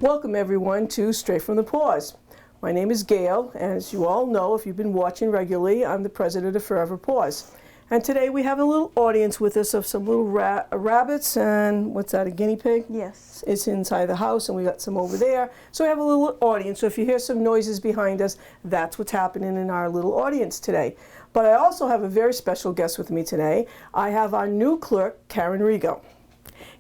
Welcome everyone to Straight From the Paws. My name is Gail, and as you all know, if you've been watching regularly, I'm the president of Forever Paws. And today we have a little audience with us of some little rabbits and, what's that, a guinea pig? Yes. It's inside the house, and we got some over there. So we have a little audience, so if you hear some noises behind us, that's what's happening in our little audience today. But I also have a very special guest with me today. I have our new clerk, Karen Rego.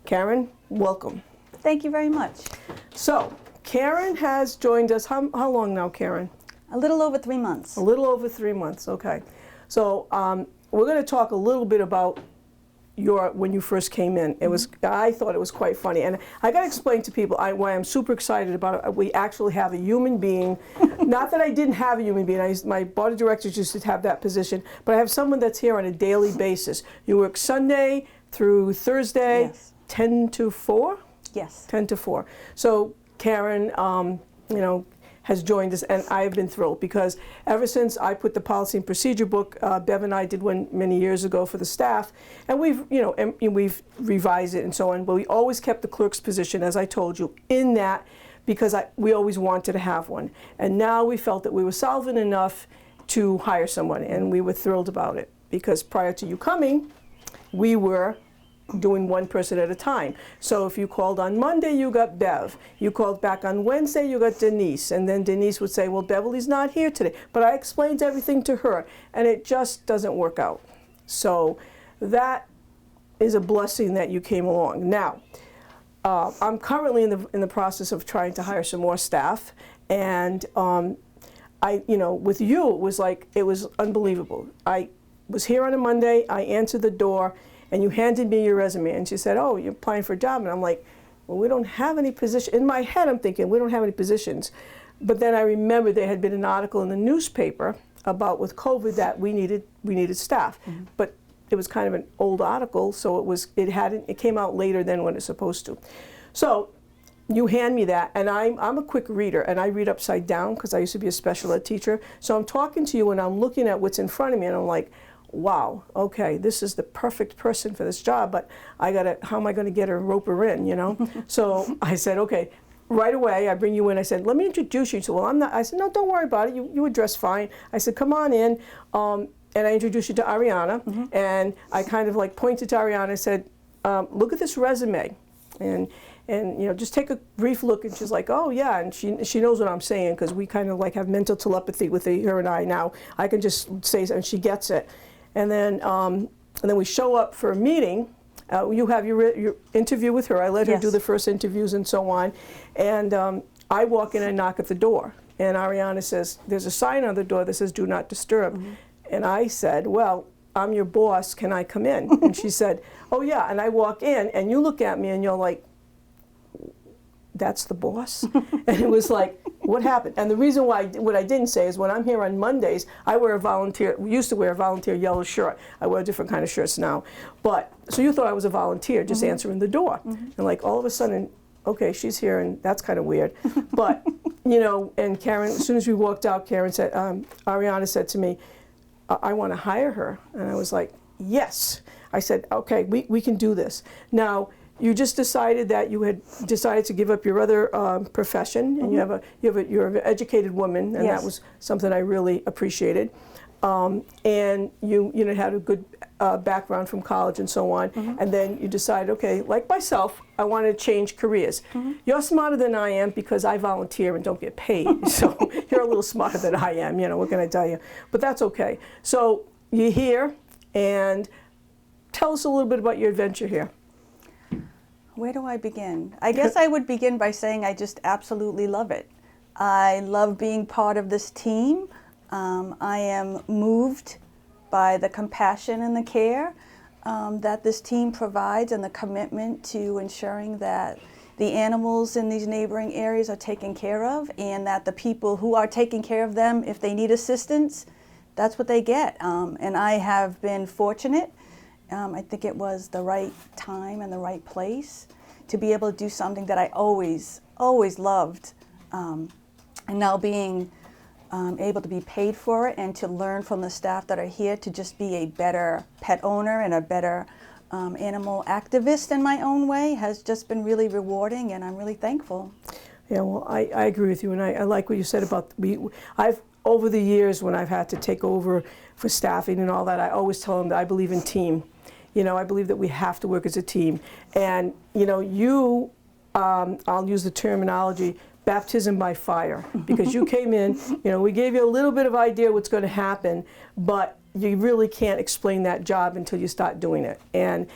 Karen, welcome. Thank you very much. So, Karen has joined us, how long now, Karen? A little over 3 months. A little over 3 months, okay. So, we're going to talk a little bit about when you first came in. I thought it was quite funny, and I got to explain to people why I'm super excited about it. We actually have a human being. Not that I didn't have a human being. My board of directors used to have that position, but I have someone that's here on a daily basis. You work Sunday through Thursday, Yes. 10 to 4? Yes. 10 to 4. So Karen, has joined us, and I've been thrilled because ever since I put the policy and procedure book, Bev and I did one many years ago for the staff, and we've revised it and so on. But we always kept the clerk's position, as I told you, in that because we always wanted to have one. And now we felt that we were solvent enough to hire someone, and we were thrilled about it because prior to you coming, we were doing one person at a time. So if you called on Monday, you got Bev. You called back on Wednesday, you got Denise. And then Denise would say, well, Beverly's not here today. But I explained everything to her, and it just doesn't work out. So that is a blessing that you came along. Now, I'm currently in the process of trying to hire some more staff. And with you, it was unbelievable. I was here on a Monday, I answered the door, and you handed me your resume, and she said, oh, you're applying for a job. And I'm like, well, we don't have any position. In my head, I'm thinking, we don't have any positions. But then I remembered there had been an article in the newspaper about with COVID that we needed staff. Mm-hmm. But it was kind of an old article, so it came out later than when it's supposed to. So you hand me that, and I'm a quick reader, and I read upside down because I used to be a special ed teacher. So I'm talking to you, and I'm looking at what's in front of me, and I'm like, wow, okay, this is the perfect person for this job, but how am I going to get her and rope her in, So I said, okay, right away, I bring you in. I said, let me introduce you. She said, well, I'm not. I said, no, don't worry about it. You were dressed fine. I said, come on in. And I introduced you to Ariana, mm-hmm. and I kind of pointed to Ariana and said, look at this resume. And just take a brief look, and she's like, oh yeah, and she knows what I'm saying because we kind of have mental telepathy with her and I now. I can just say, and she gets it. And then we show up for a meeting. You have your interview with her. I let her Yes. do the first interviews and so on. And I walk in and knock at the door. And Ariana says, there's a sign on the door that says, do not disturb. Mm-hmm. And I said, well, I'm your boss. Can I come in? And she said, oh, yeah. And I walk in, and you look at me, and you're like, that's the boss? And it was like, what happened? And the reason why, what I didn't say is when I'm here on Mondays, we used to wear a volunteer yellow shirt. I wear a different kind of shirts now. So you thought I was a volunteer just mm-hmm. answering the door. Mm-hmm. And all of a sudden, okay, she's here, and that's kind of weird. But, and Karen, as soon as we walked out, Ariana said to me, I want to hire her. And I was like, yes. I said, okay, we can do this. Now, you just decided that you had decided to give up your other profession, and mm-hmm. you're an educated woman, and Yes. that was something I really appreciated. And you had a good background from college and so on, mm-hmm. and then you decided, okay, like myself, I want to change careers. Mm-hmm. You're smarter than I am because I volunteer and don't get paid, so you're a little smarter than I am. What can I tell you? But that's okay. So you're here, and tell us a little bit about your adventure here. Where do I begin? I guess I would begin by saying I just absolutely love it. I love being part of this team. I am moved by the compassion and the care that this team provides, and the commitment to ensuring that the animals in these neighboring areas are taken care of, and that the people who are taking care of them, if they need assistance, that's what they get. And I have been fortunate. I think it was the right time and the right place to be able to do something that I always loved. And now being able to be paid for it and to learn from the staff that are here to just be a better pet owner and a better animal activist in my own way has just been really rewarding, and I'm really thankful. Yeah, well, I agree with you, and I like what you said about I've over the years when I've had to take over for staffing and all that, I always tell them that I believe in team. You know, I believe that we have to work as a team, and you know, I'll use the terminology baptism by fire, because you came in, you know, we gave you a little bit of idea what's going to happen, but you really can't explain that job until you start doing it, and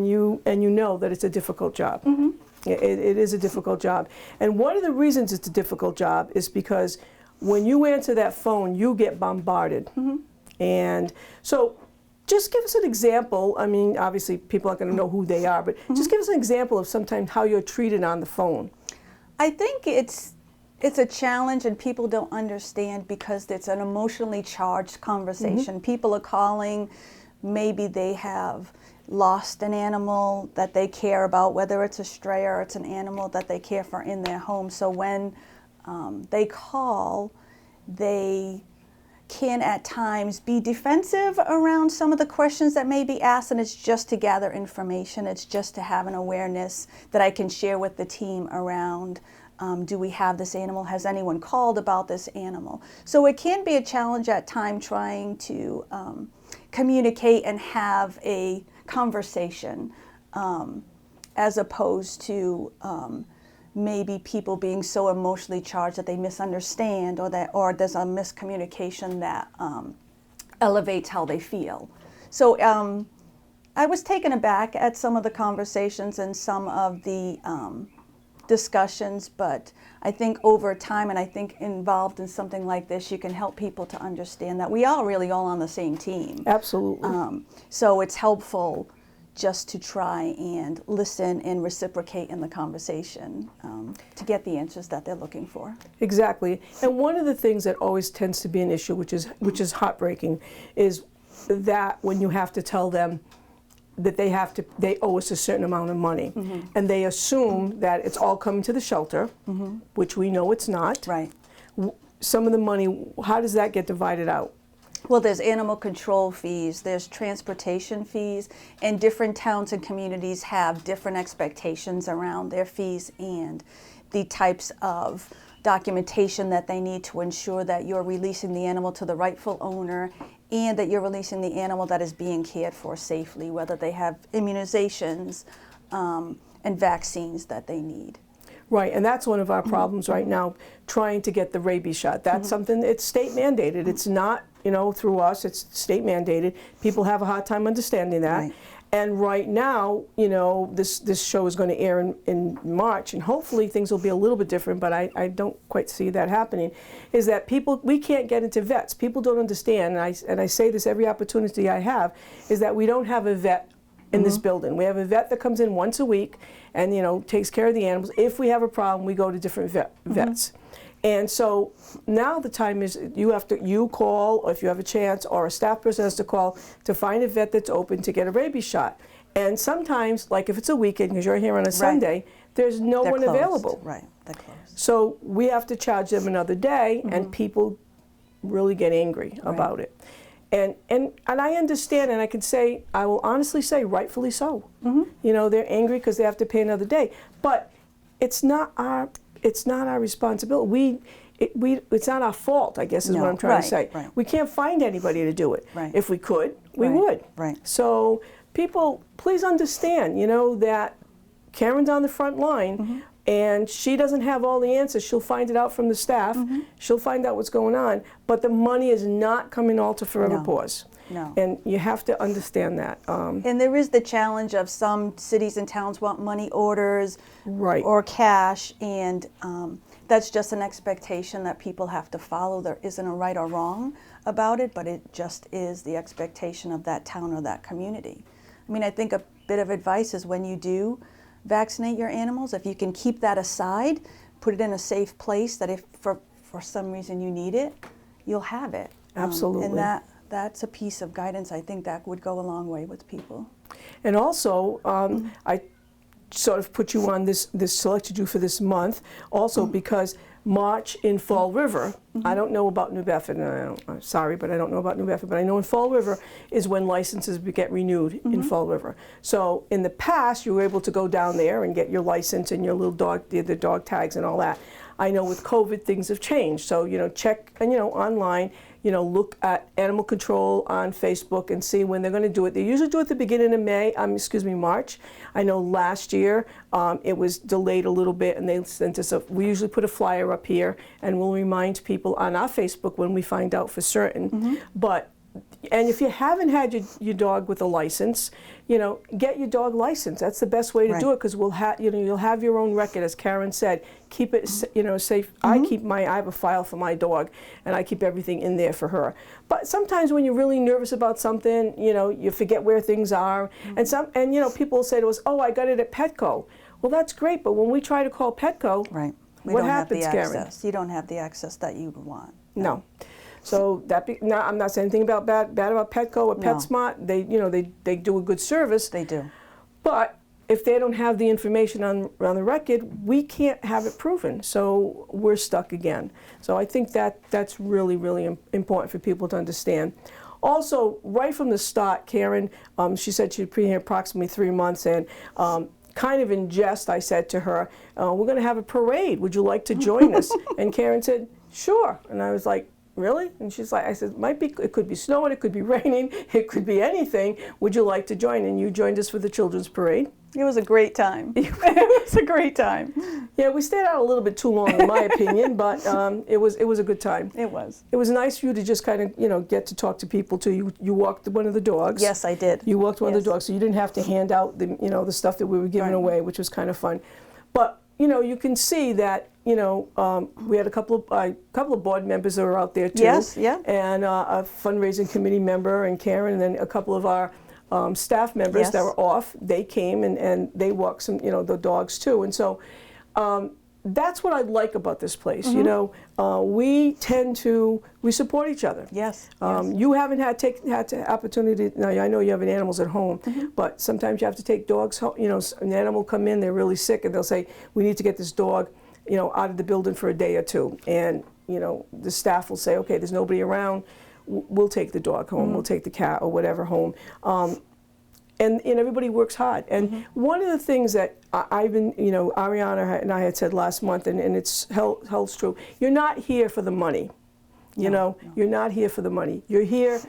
you know that it's a difficult job. Mm-hmm. It is a difficult job. And one of the reasons it's a difficult job is because when you answer that phone, you get bombarded. Mm-hmm. And so just give us an example. I mean, obviously people aren't going to know who they are, but just give us an example of sometimes how you're treated on the phone. I think it's a challenge, and people don't understand because it's an emotionally charged conversation. People are calling, maybe they have lost an animal that they care about, whether it's a stray or it's an animal that they care for in their home. So when they call, they can at times be defensive around some of the questions that may be asked, and it's just to gather information. It's just to have an awareness that I can share with the team around, do we have this animal? Has anyone called about this animal? So it can be a challenge at times trying to communicate and have a conversation, as opposed to maybe people being so emotionally charged that they misunderstand, or there's a miscommunication that elevates how they feel. So I was taken aback at some of the conversations and some of the discussions, but I think over time, and I think involved in something like this, you can help people to understand that we are really all on the same team. Absolutely. So it's helpful just to try and listen and reciprocate in the conversation to get the answers that they're looking for. Exactly. And one of the things that always tends to be an issue, which is heartbreaking, is that when you have to tell them that they owe us a certain amount of money, and they assume that it's all coming to the shelter, which we know it's not. Right. Some of the money, how does that get divided out? Well, there's animal control fees, there's transportation fees, and different towns and communities have different expectations around their fees and the types of documentation that they need to ensure that you're releasing the animal to the rightful owner, and that you're releasing the animal that is being cared for safely, whether they have immunizations and vaccines that they need. Right, and that's one of our problems right now, trying to get the rabies shot. That's something, it's state mandated. It's not, you know, through us, it's state mandated. People have a hard time understanding that. Right. And right now, you know, this show is going to air in March, and hopefully things will be a little bit different, but I don't quite see that happening, is that we can't get into vets. People don't understand, and I say this every opportunity I have, is that we don't have a vet in this building. We have a vet that comes in once a week and, you know, takes care of the animals. If we have a problem, we go to different vets. And so now the time is you call, or if you have a chance, or a staff person has to call to find a vet that's open to get a rabies shot. And sometimes, like if it's a weekend, because you're here on a Sunday, there's no one closed. available. Right, they're closed. So we have to charge them another day, and people really get angry about it. And I understand, and I will honestly say, rightfully so. You know, they're angry because they have to pay another day. But it's not our responsibility. It's not our fault, I guess, is what I'm trying to say. Right. We can't find anybody to do it. Right. If we could, we would. Right. So people, please understand, you know, that Karen's on the front line, and she doesn't have all the answers. She'll find it out from the staff. She'll find out what's going on. But the money is not coming all to Forever Paws. No. And you have to understand that. And there is the challenge of some cities and towns want money orders or cash, and that's just an expectation that people have to follow. There isn't a right or wrong about it, but it just is the expectation of that town or that community. I mean, I think a bit of advice is when you do vaccinate your animals, if you can keep that aside, put it in a safe place, that if for some reason you need it, you'll have it. Absolutely. And that's a piece of guidance I think that would go a long way with people. And also, I sort of put you on selected you for this month, also because March in Fall River. I don't know about New Bedford. I'm sorry, but I don't know about New Bedford. But I know in Fall River is when licenses get renewed in Fall River. So in the past, you were able to go down there and get your license and your little dog, the dog tags and all that. I know with COVID, things have changed. So, check, online, look at animal control on Facebook and see when they're going to do it. They usually do it at the beginning of March. I know last year it was delayed a little bit, and they sent us we usually put a flyer up here, and we'll remind people on our Facebook when we find out for certain. And if you haven't had your dog with a license, get your dog licensed. That's the best way to do it, because you'll have your own record, as Karen said. Keep it, safe. I have a file for my dog, and I keep everything in there for her. But sometimes when you're really nervous about something, you forget where things are, and people will say to us, "Oh, I got it at Petco." Well, that's great, but when we try to call Petco, what happens, Karen? You don't have the access that you would want. No. So I'm not saying anything about bad about Petco or PetSmart. They do a good service. They do. But if they don't have the information on the record, we can't have it proven. So we're stuck again. So I think that's really, really important for people to understand. Also, right from the start, Karen, she said she'd been here approximately 3 months, and kind of in jest, I said to her, "We're going to have a parade. Would you like to join us?" And Karen said, "Sure." And I was like, "Really?" And she's like, I said, it could be snowing, it could be raining, it could be anything. Would you like to join? And you joined us for the children's parade. It was a great time. It was a great time. Yeah, we stayed out a little bit too long, in my opinion, but it was a good time. It was. It was nice for you to just kind of, get to talk to people too. You walked one of the dogs. Yes, I did. You walked one of the dogs, so you didn't have to hand out the stuff that we were giving away, which was kind of fun. But you can see that, we had a couple of board members that were out there too. Yes, yeah. And a fundraising committee member, and Karen, and then a couple of our staff members that were off. They came and they walked some, the dogs too. And so that's what I like about this place. We support each other. Yes. You haven't had the opportunity. Now I know you have animals at home, but sometimes you have to take dogs home. An animal come in, they're really sick, and they'll say, "We need to get this dog, out of the building for a day or two." And the staff will say, "Okay, there's nobody around. We'll take the dog home. We'll take the cat or whatever home." And everybody works hard. And one of the things that I've been, Ariana and I had said last month, and it's held true, you're not here for the money. You're not here for the money. You're here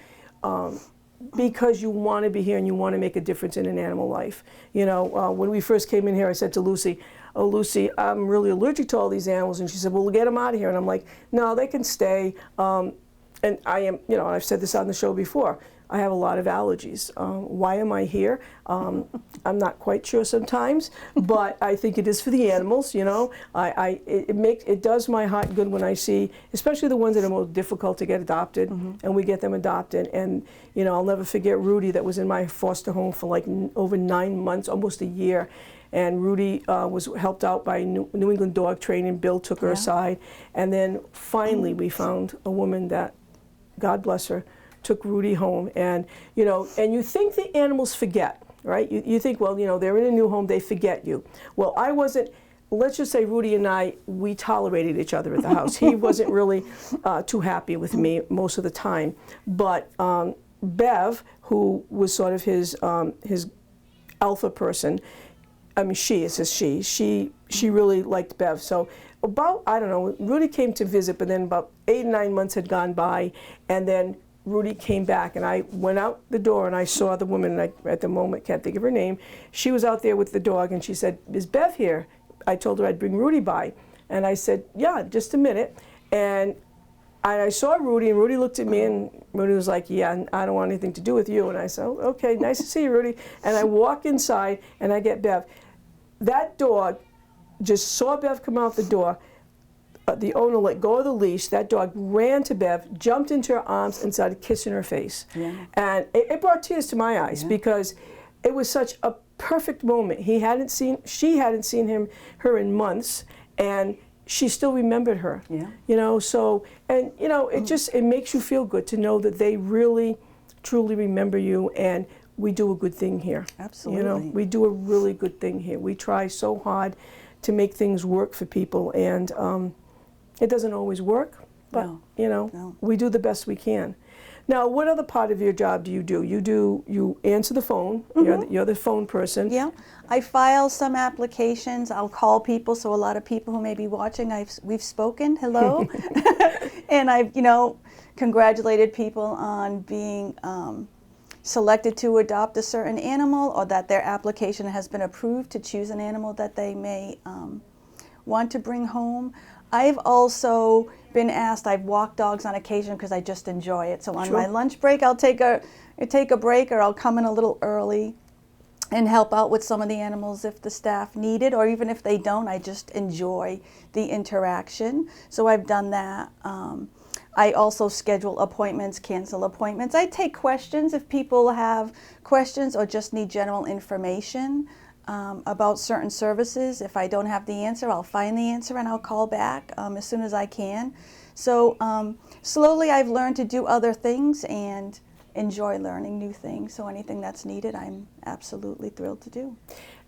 because you want to be here and you want to make a difference in an animal life. When we first came in here, I said to Lucy, "Oh, Lucy, I'm really allergic to all these animals." And she said, "Well, we'll get them out of here." And I'm like, "No, they can stay." And I am, I've said this on the show before, I have a lot of allergies. Why am I here? I'm not quite sure sometimes, but I think it is for the animals. It does my heart good when I see, especially the ones that are most difficult to get adopted, and we get them adopted. And I'll never forget Rudy, that was in my foster home for like over 9 months, almost a year. And Rudy was helped out by New England Dog Training. Bill took her aside, and then finally we found a woman that, God bless her, took Rudy home. And and you think the animals forget, right? You think, well, they're in a new home, they forget you. Well, I wasn't. Let's just say Rudy and I, we tolerated each other at the house. He wasn't really too happy with me most of the time. But Bev, who was sort of his alpha person, I mean, she really liked Bev. So about, I don't know, Rudy came to visit, but then about 8 or 9 months had gone by, and then Rudy came back, and I went out the door and I saw the woman, and I, at the moment, can't think of her name. She was out there with the dog, and she said, "Is Bev here?" I told her I'd bring Rudy by, and I said, "Yeah, just a minute." And I saw Rudy, and Rudy looked at me, and Rudy was like, "Yeah, I don't want anything to do with you." And I said, "Oh, okay, nice to see you, Rudy." And I walk inside, and I get Bev. That dog just saw Bev come out the door. The owner let go of the leash. That dog ran to Bev, jumped into her arms, and started kissing her face. Yeah. And it brought tears to my eyes, because it was such a perfect moment. She hadn't seen her in months, and she still remembered her. Yeah. So, and it makes you feel good to know that they really, truly remember you, and we do a good thing here. Absolutely. We do a really good thing here. We try so hard to make things work for people, and It doesn't always work, but No, you know, no. we do the best we can. Now, what other part of your job do? You answer the phone. You're the phone person. Yeah, I file some applications. I'll call people. So a lot of people who may be watching, we've spoken. Hello, and I've congratulated people on being selected to adopt a certain animal, or that their application has been approved to choose an animal that they may want to bring home. I've also been asked. I've walked dogs on occasion because I just enjoy it. So on my lunch break, I'll take a break, or I'll come in a little early and help out with some of the animals if the staff need it, or even if they don't. I just enjoy the interaction. So I've done that. I also schedule appointments, cancel appointments. I take questions if people have questions or just need general information about certain services. If I don't have the answer, I'll find the answer and I'll call back as soon as I can. So slowly I've learned to do other things and enjoy learning new things. So anything that's needed, I'm absolutely thrilled to do.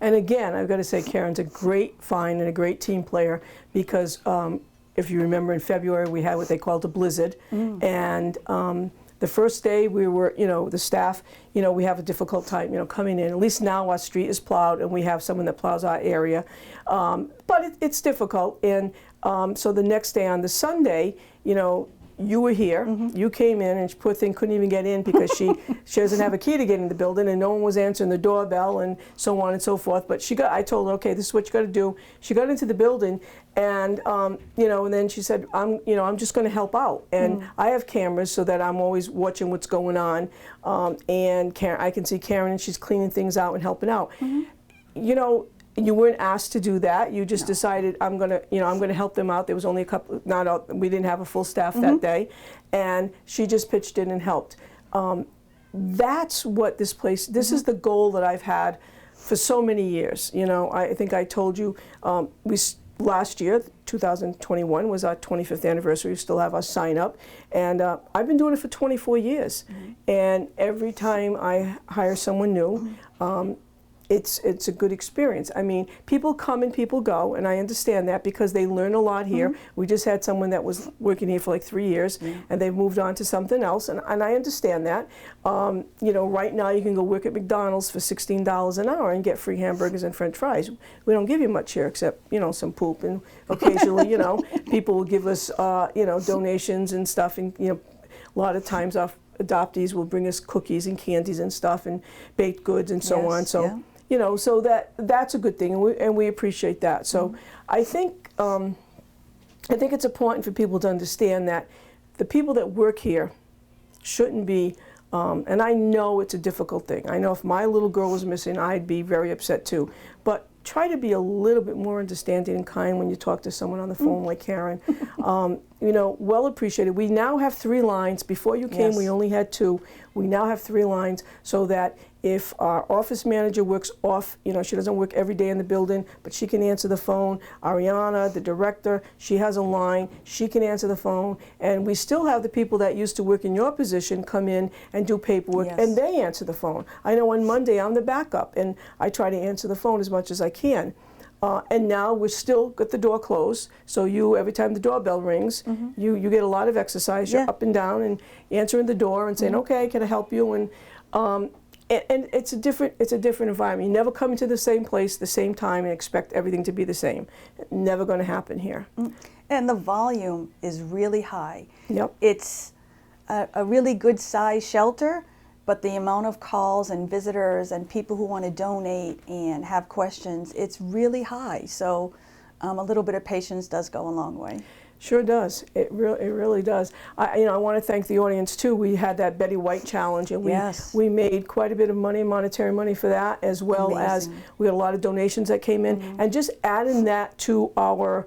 And again, I've got to say, Karen's a great find and a great team player, because if you remember, in February we had what they called a blizzard, and the first day we were, the staff, we have a difficult time, coming in. At least now our street is plowed and we have someone that plows our area, but it's difficult. And so the next day, on the Sunday, you were here, you came in, and poor thing couldn't even get in because she doesn't have a key to get in the building, and no one was answering the doorbell, and so on and so forth. But I told her, okay, this is what you got to do. She got into the building, and and then she said, I'm just going to help out, and I have cameras so that I'm always watching what's going on, and I can see Karen, and she's cleaning things out and helping out. You weren't asked to do that. You just decided, I'm gonna help them out. There was only a couple, we didn't have a full staff that day, and she just pitched in and helped. That's what this is the goal that I've had for so many years. I think I told you, last year, 2021, was our 25th anniversary. We still have our sign up, and I've been doing it for 24 years. And every time I hire someone new, it's a good experience. I mean, people come and people go, and I understand that because they learn a lot here. We just had someone that was working here for like 3 years, and they've moved on to something else, and I understand that. Right now you can go work at McDonald's for $16 an hour and get free hamburgers and French fries. We don't give you much here except, some poop, and occasionally, people will give us, donations and stuff, and, a lot of times our adoptees will bring us cookies and candies and stuff and baked goods and so on. So. So that's a good thing, and we appreciate that. So I think it's important for people to understand that the people that work here shouldn't be, and I know it's a difficult thing. I know if my little girl was missing, I'd be very upset too. But try to be a little bit more understanding and kind when you talk to someone on the phone like Karen. Well appreciated. We now have 3 lines. Before you came, we only had 2. We now have 3 lines, so that if our office manager works off, she doesn't work every day in the building, but she can answer the phone. Ariana, the director, she has a line. She can answer the phone. And we still have the people that used to work in your position come in and do paperwork, and they answer the phone. I know on Monday I'm the backup, and I try to answer the phone as much as I can. And now we're still got the door closed, so every time the doorbell rings, you get a lot of exercise. You're up and down and answering the door and saying, okay, can I help you? And it's a different environment. You never come into the same place, the same time, and expect everything to be the same. Never going to happen here. And the volume is really high. Yep. It's a really good size shelter, but the amount of calls and visitors and people who want to donate and have questions, it's really high. So a little bit of patience does go a long way. Sure does. It really does. I want to thank the audience too. We had that Betty White challenge, and we made quite a bit of money, monetary money for that, as well as we had a lot of donations that came in, and just adding that to our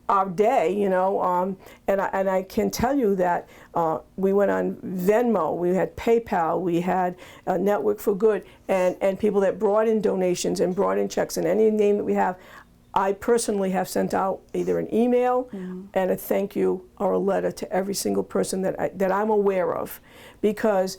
our day, and I can tell you that we went on Venmo, we had PayPal, we had Network for Good, and people that brought in donations and brought in checks, and any name that we have. I personally have sent out either an email and a thank you or a letter to every single person that I'm aware of, because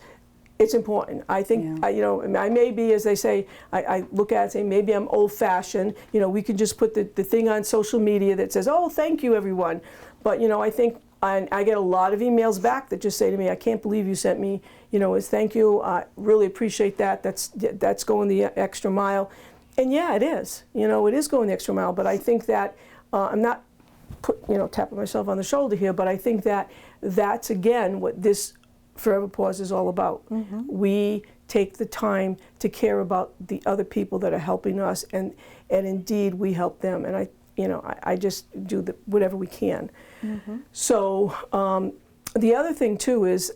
it's important. I think, I may be, as they say, I look at it and say, maybe I'm old-fashioned. We can just put the thing on social media that says, oh, thank you, everyone. But I think I get a lot of emails back that just say to me, I can't believe you sent me, as thank you. I really appreciate that. That's going the extra mile. And yeah, it is. It is going the extra mile. But I think that I'm not tapping myself on the shoulder here, but I think that that's again what this Forever Paws is all about. We take the time to care about the other people that are helping us, and indeed we help them. And I just do whatever we can. So the other thing too is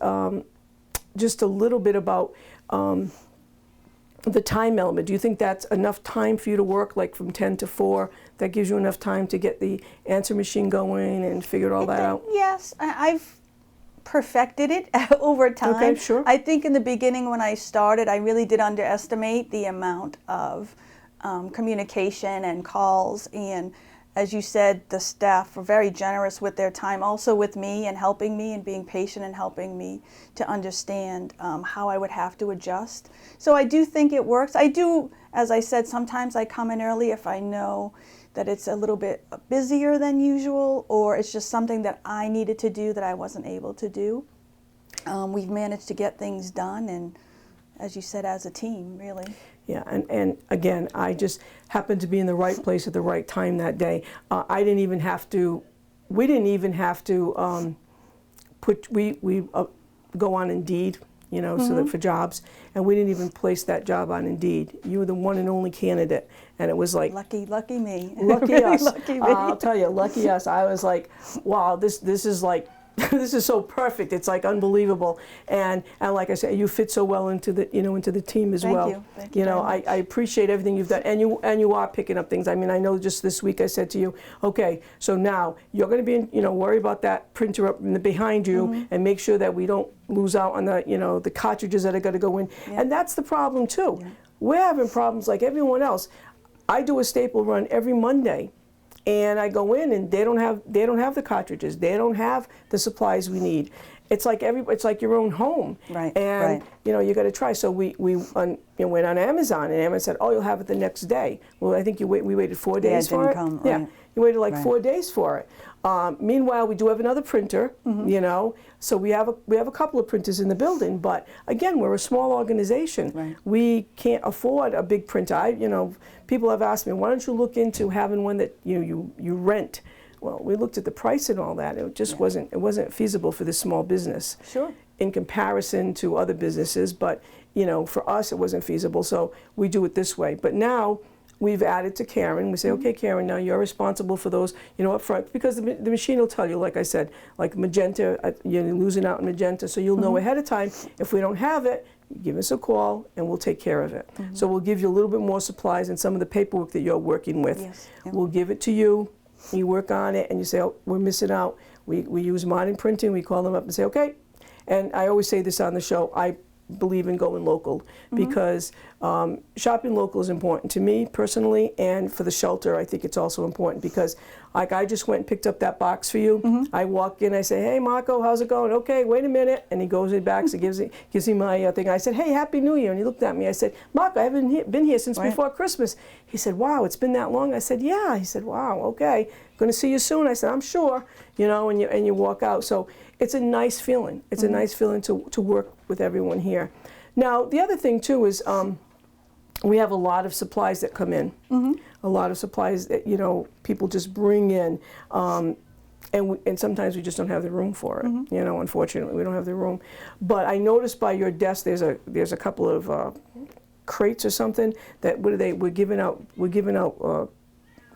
just a little bit about the time element. Do you think that's enough time for you to work, like from 10 to 4? That gives you enough time to get the answer machine going and figure all that out? Yes, I've perfected it over time. Okay, sure. I think in the beginning when I started, I really did underestimate the amount of communication and calls, and as you said, the staff were very generous with their time, also with me and helping me and being patient and helping me to understand how I would have to adjust. So I do think it works. I do, as I said, sometimes I come in early if I know that it's a little bit busier than usual, or it's just something that I needed to do that I wasn't able to do. We've managed to get things done, and as you said, as a team, really. Yeah, and again, I just happened to be in the right place at the right time that day. We didn't even have to we go on Indeed, so that for jobs, and we didn't even place that job on Indeed. You were the one and only candidate, and it was like lucky me. Lucky really us. Lucky me. I'll tell you, lucky us. I was like, wow, this is like. This is so perfect. It's like unbelievable, and like I said, you fit so well into the into the team as well. Thank you very much. I appreciate everything you've done, and you are picking up things. I mean, I know just this week I said to you, okay, so now you're going to be worry about that printer up behind you, and make sure that we don't lose out on the the cartridges that are going to go in, and that's the problem too. Yeah. We're having problems like everyone else. I do a staple run every Monday. And I go in, and they don't have the cartridges. They don't have the supplies we need. It's like your own home. Right. And you got to try. So we went on Amazon, and Amazon said, "Oh, you'll have it the next day." Well, I think we waited 4 days for it. Come, yeah, right. you waited like 4 days for it. Meanwhile, we do have another printer. So we have a couple of printers in the building. But again, we're a small organization. Right. We can't afford a big printer. People have asked me, why don't you look into having one that you rent? Well, we looked at the price and all that. It just wasn't feasible for this small business. Sure. In comparison to other businesses, but for us it wasn't feasible. So we do it this way. But now we've added to Karen. We say, okay, Karen, now you're responsible for those, up front, because the machine will tell you, like I said, like magenta, you're losing out on magenta, so you'll know ahead of time. If we don't have it, give us a call and we'll take care of it. So we'll give you a little bit more supplies and some of the paperwork that you're working with. Yes. Yep. We'll give it to you. You work on it, and you say, oh, we're missing out. We use modern printing. We call them up and say, okay. And I always say this on the show, I believe in going local, because shopping local is important to me personally, and for the shelter I think it's also important, because like I just went and picked up that box for you. I walk in, I say, hey Marco, how's it going? Okay, wait a minute. And he goes in back, so gives me my thing. I said, hey, Happy New Year. And he looked at me. I said, Marco, I haven't been here since before Christmas. He said, wow, it's been that long? I said, yeah. He said, wow, okay, going to see you soon. I said, I'm sure. And you walk out. So it's a nice feeling. It's a nice feeling to work with everyone here. Now, the other thing too is we have a lot of supplies that come in. A lot of supplies that people just bring in, and sometimes we just don't have the room for it. Unfortunately, we don't have the room. But I noticed by your desk there's a couple of crates or something that we're giving out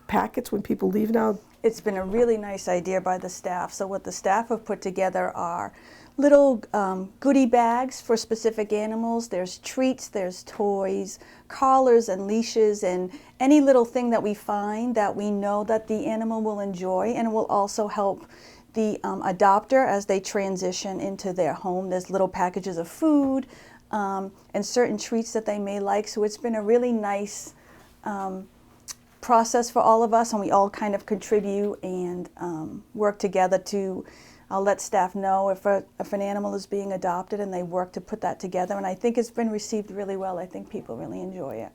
packets when people leave now. It's been a really nice idea by the staff. So what the staff have put together are little goodie bags for specific animals. There's treats, there's toys, collars and leashes, and any little thing that we find that we know that the animal will enjoy, and it will also help the adopter as they transition into their home. There's little packages of food and certain treats that they may like. So it's been a really nice process for all of us, and we all kind of contribute and work together to, I'll let staff know if an animal is being adopted, and they work to put that together, and I think it's been received really well. I think people really enjoy it.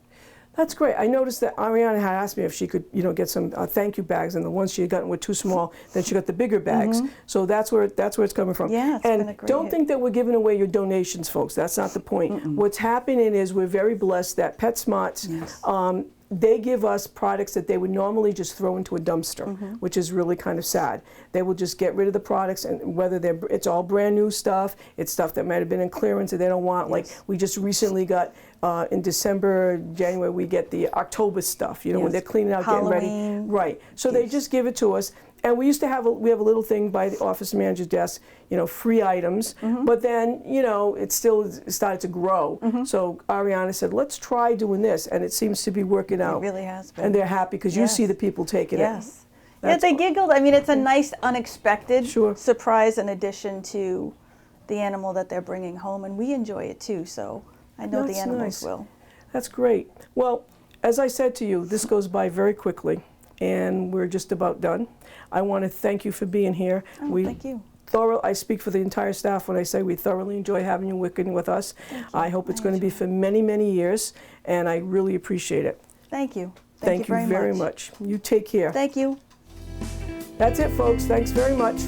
That's great. I noticed that Ariana had asked me if she could, get some thank you bags, and the ones she had gotten were too small. Then she got the bigger bags. So that's where it's coming from. Yeah, it's and been a great don't hit. think that we're giving away your donations, folks. That's not the point. What's happening is we're very blessed that PetSmarts. Yes. They give us products that they would normally just throw into a dumpster, which is really kind of sad. They will just get rid of the products, and whether it's all brand new stuff, it's stuff that might have been in clearance that they don't want. Yes. Like we just recently got in December, January, we get the October stuff. When Yes. they're cleaning out, Halloween. getting ready. Right. So they just give it to us. And we used to have a little thing by the office manager's desk, free items. But then, it still started to grow. So Ariana said, let's try doing this. And it seems to be working out. It really has been. And they're happy because you see the people taking it. Yes. Yeah, That's they giggled. I mean, it's a nice, unexpected Sure. surprise in addition to the animal that they're bringing home. And we enjoy it too, so I know the That's animals nice. will. That's great. Well, as I said to you, this goes by very quickly. And we're just about done. I want to thank you for being here. Oh, thank you. I speak for the entire staff when I say we thoroughly enjoy having you working with us. I hope it's going to be for many, many years, and I really appreciate it. Thank you. Thank you very much. You take care. Thank you. That's it, folks. Thanks very much.